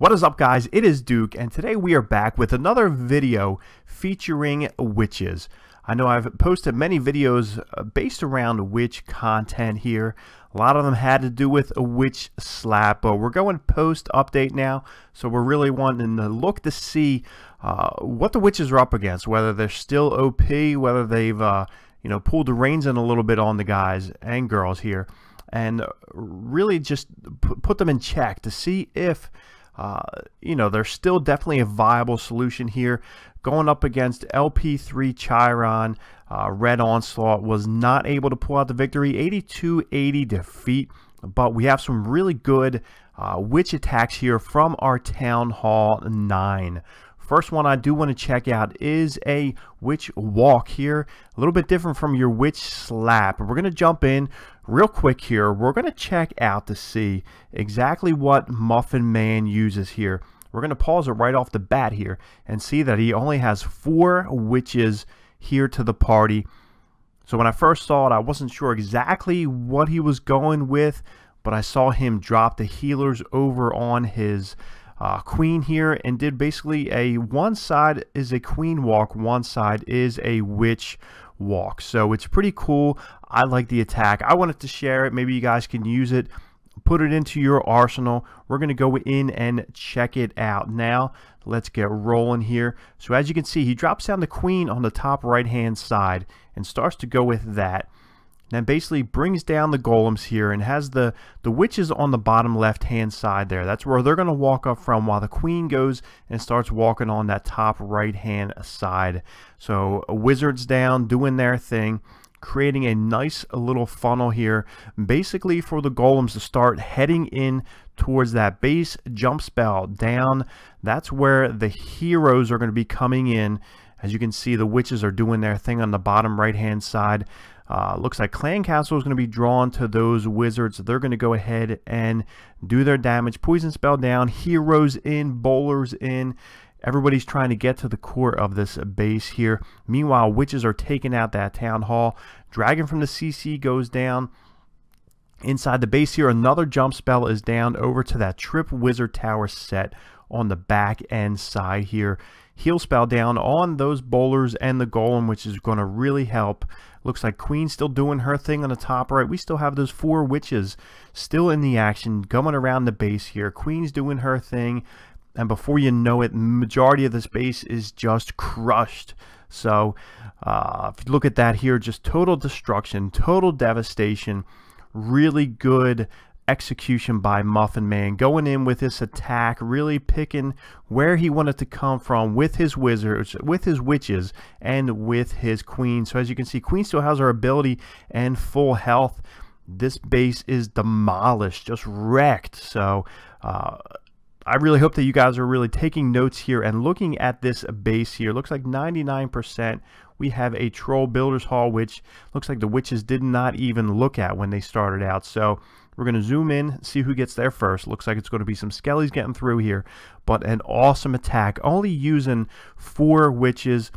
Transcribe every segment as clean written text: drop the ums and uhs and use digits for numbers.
What is up, guys? It is Duke, and today we are back with another video featuring witches. I know I've posted many videos based around witch content here. A lot of them had to do with a witch slap, but we're going post update now, so we're really wanting to look to see what the witches are up against, whether they're still OP, whether they've pulled the reins in a little bit on the guys and girls here, and really just put them in check to see if there's still definitely a viable solution here. Going up against LP3 Chiron, Red Onslaught was not able to pull out the victory, 82-80 defeat, but we have some really good witch attacks here from our Town Hall 9. First one I do want to check out is a witch walk here, a little bit different from your witch slap. We're going to jump in real quick here. We're going to check out to see exactly what Muffin Man uses here. We're going to pause it right off the bat here and see that he only has 4 witches here to the party. So when I first saw it, I wasn't sure exactly what he was going with, but I saw him drop the healers over on his queen here and did basically one side is a queen walk, one side is a witch walk. So it's pretty cool. I like the attack. I wanted to share it. Maybe you guys can use it, put it into your arsenal. We're going to go in and check it out now. Let's get rolling here. So as you can see, he drops down the queen on the top right hand side and starts to go with that. Then basically brings down the golems here and has the witches on the bottom left hand side there. That's where they're going to walk up from, while the queen goes and starts walking on that top right hand side. So wizards down doing their thing, creating a nice little funnel here, basically for the golems to start heading in towards that base jump spell down. That's where the heroes are going to be coming in. As you can see, the witches are doing their thing on the bottom right hand side. Looks like Clan Castle is going to be drawn to those wizards. They're going to go ahead and do their damage. Poison spell down, heroes in, bowlers in. Everybody's trying to get to the core of this base here. Meanwhile, witches are taking out that town hall. Dragon from the CC goes down. Inside the base here, another jump spell is down over to that trip wizard tower set on the back end side here. Heal spell down on those bowlers and the golem, which is going to really help. Looks like Queen still doing her thing on the top right. We still have those 4 witches still in the action going around the base here. Queen's doing her thing, and before you know it, majority of this base is just crushed. So if you look at that here, just total destruction, total devastation. Really good execution by Muffin Man, going in with this attack, really picking where he wanted to come from with his wizards, with his witches, and with his queen. So as you can see, Queen still has her ability and full health. This base is demolished, just wrecked. So I really hope that you guys are really taking notes here and looking at this base here. Looks like 99%. We have a troll builders hall, which looks like the witches did not even look at when they started out. So we're going to zoom in, see who gets there first. Looks like it's going to be some skellies getting through here, but an awesome attack. Only using 4 witches.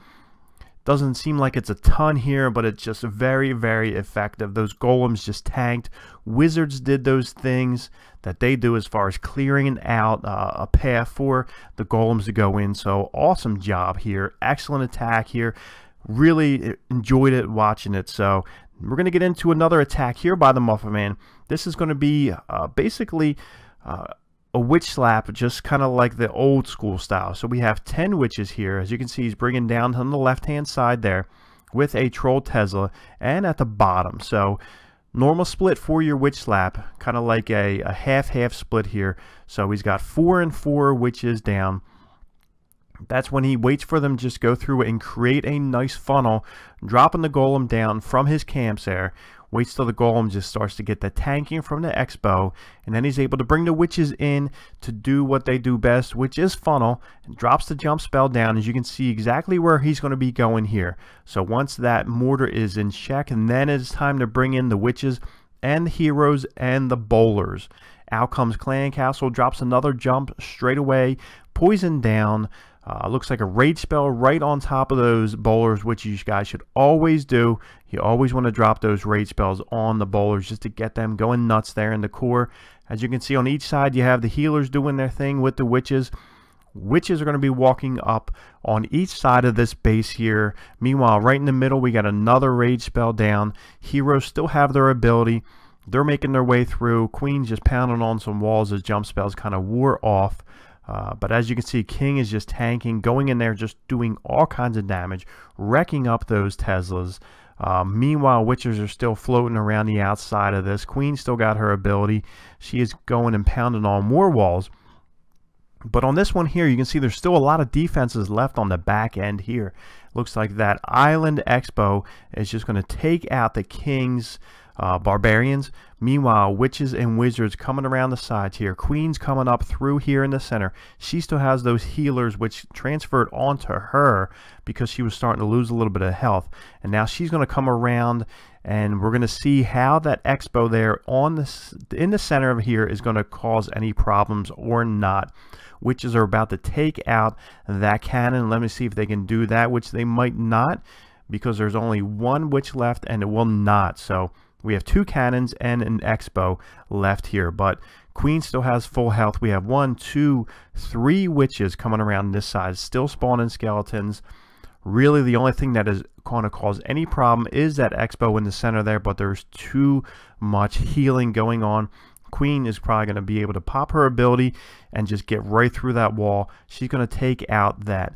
Doesn't seem like it's a ton here, but it's just very, very effective. Those golems just tanked. Wizards did those things that they do as far as clearing out a path for the golems to go in. So awesome job here. Excellent attack here. Really enjoyed it watching it. So we're going to get into another attack here by the Muffin Man. This is going to be basically a witch slap, just kind of like the old school style. So we have 10 witches here. As you can see, he's bringing down on the left hand side there with a troll Tesla, and at the bottom. So normal split for your witch slap, kind of like a half-half split here. So he's got 4 and 4 witches down. That's when he waits for them to just go through and create a nice funnel, dropping the golem down from his camps there. Waits till the golem just starts to get the tanking from the expo, and then he's able to bring the witches in to do what they do best, which is funnel, and drops the jump spell down. As you can see exactly where he's going to be going here. So once that mortar is in check, and then it's time to bring in the witches and the heroes and the bowlers. Out comes Clan Castle, drops another jump straight away, poison down. Looks like a rage spell right on top of those bowlers, which you guys should always do. You always want to drop those rage spells on the bowlers just to get them going nuts there in the core. As you can see on each side, you have the healers doing their thing with the witches. Witches are going to be walking up on each side of this base here. Meanwhile, right in the middle, we got another rage spell down. Heroes still have their ability. They're making their way through. Queen's just pounding on some walls as jump spells kind of wore off. But as you can see, King is just tanking, going in there, just doing all kinds of damage, wrecking up those Teslas. Meanwhile, witches are still floating around the outside of this. Queen still got her ability. She is going and pounding on more walls. But on this one here, you can see there's still a lot of defenses left on the back end here. Looks like that Island Expo is just going to take out the King's Barbarians. Meanwhile, witches and wizards coming around the sides here. Queen's coming up through here in the center. She still has those healers which transferred onto her because she was starting to lose a little bit of health. And now she's going to come around, and we're going to see how that expo there on this in the center of here is going to cause any problems or not. Witches are about to take out that cannon. Let me see if they can do that, which they might not, because there's only one witch left and it will not. So we have two cannons and an expo left here, but Queen still has full health. We have 1, 2, 3 witches coming around this side, still spawning skeletons. Really, the only thing that is going to cause any problem is that expo in the center there, but there's too much healing going on. Queen is probably going to be able to pop her ability and just get right through that wall. She's going to take out that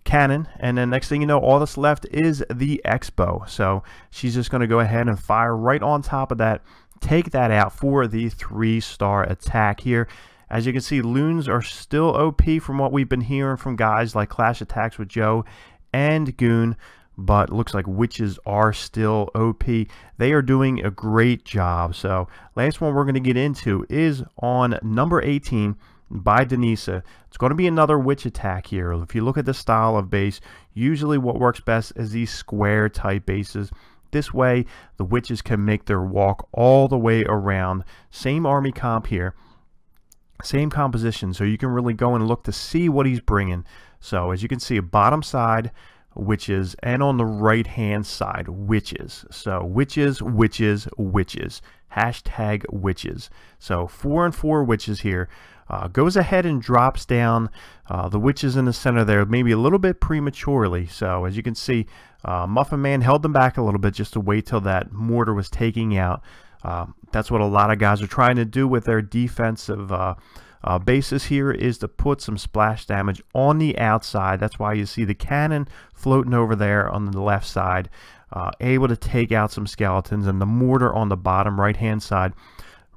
cannon, and then next thing you know, all that's left is the expo. So she's just going to go ahead and fire right on top of that, take that out for the 3-star attack here. As you can see, loons are still OP from what we've been hearing from guys like Clash Attacks with Joe and Goon, but looks like witches are still OP. They are doing a great job. So last one we're going to get into is on number 18 by Denisa. It's going to be another witch attack here. If you look at the style of base, usually what works best is these square type bases. This way the witches can make their walk all the way around. Same army comp here, same composition, so you can really go and look to see what he's bringing. So as you can see, bottom side witches, and on the right hand side witches. So witches, witches, witches, hashtag witches. So 4 and 4 witches here. Goes ahead and drops down the witches in the center there, maybe a little bit prematurely. So as you can see, Muffin Man held them back a little bit just to wait till that mortar was taking out. That's what a lot of guys are trying to do with their defensive basis here, is to put some splash damage on the outside. That's why you see the cannon floating over there on the left side, able to take out some skeletons, and the mortar on the bottom right hand side.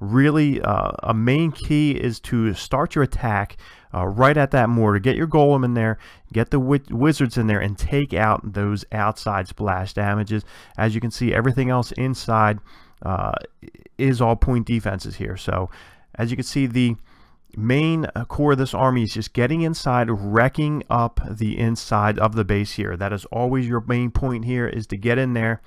Really, a main key is to start your attack right at that mortar. Get your golem in there, get the wizards in there, and take out those outside splash damages. As you can see, everything else inside is all point defenses here. So as you can see, the main core of this army is just getting inside, wrecking up the inside of the base here. That is always your main point here, is to get in there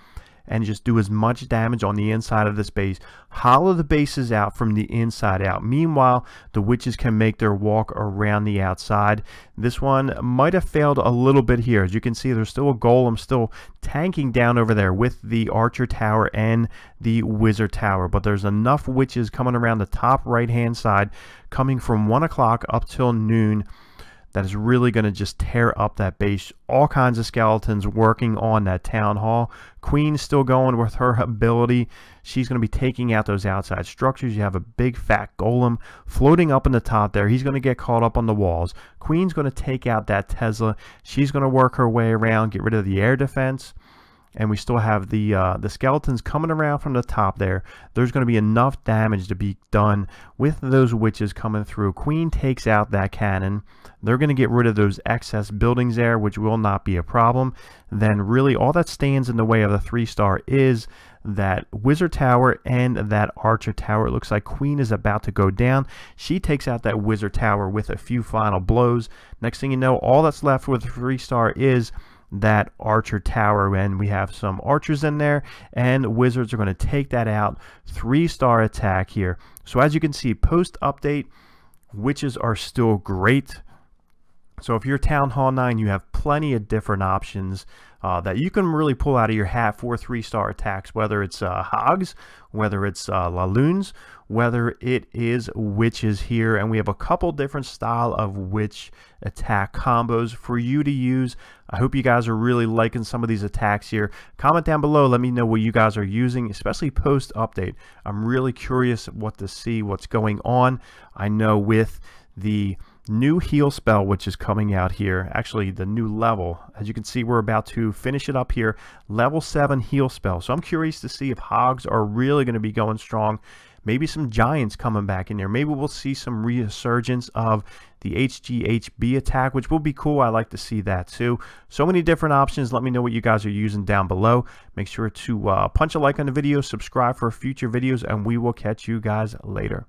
and just do as much damage on the inside of this base. Hollow the bases out from the inside out. Meanwhile, the witches can make their walk around the outside. This one might have failed a little bit here. As you can see, there's still a golem still tanking down over there with the archer tower and the wizard tower, but there's enough witches coming around the top right hand side, coming from 1 o'clock up till noon, that is really going to just tear up that base. All kinds of skeletons working on that town hall. Queen still going with her ability. She's going to be taking out those outside structures. You have a big fat golem floating up in the top there. He's going to get caught up on the walls. Queen's going to take out that Tesla. She's going to work her way around, get rid of the air defense. And we still have the skeletons coming around from the top there. There's going to be enough damage to be done with those witches coming through. Queen takes out that cannon. They're going to get rid of those excess buildings there, which will not be a problem. Then really all that stands in the way of the 3-star is that wizard tower and that archer tower. It looks like Queen is about to go down. She takes out that wizard tower with a few final blows. Next thing you know, all that's left with the 3-star is that archer tower, and we have some archers in there, and wizards are going to take that out. 3-star attack here. So as you can see, post update, witches are still great. So if you're Town Hall 9, you have plenty of different options that you can really pull out of your hat for 3-star attacks, whether it's Hogs, whether it's Laloons, whether it is Witches here. And we have a couple different style of Witch attack combos for you to use. I hope you guys are really liking some of these attacks here. Comment down below, let me know what you guys are using, especially post-update. I'm really curious what to see, what's going on. I know with the new heal spell which is coming out here, actually the new level, as you can see we're about to finish it up here, level 7 heal spell. So I'm curious to see if Hogs are really going to be going strong. Maybe some Giants coming back in there. Maybe we'll see some resurgence of the HGHB attack, which will be cool. I like to see that too. So many different options. Let me know what you guys are using down below. Make sure to punch a like on the video, subscribe for future videos, and we will catch you guys later.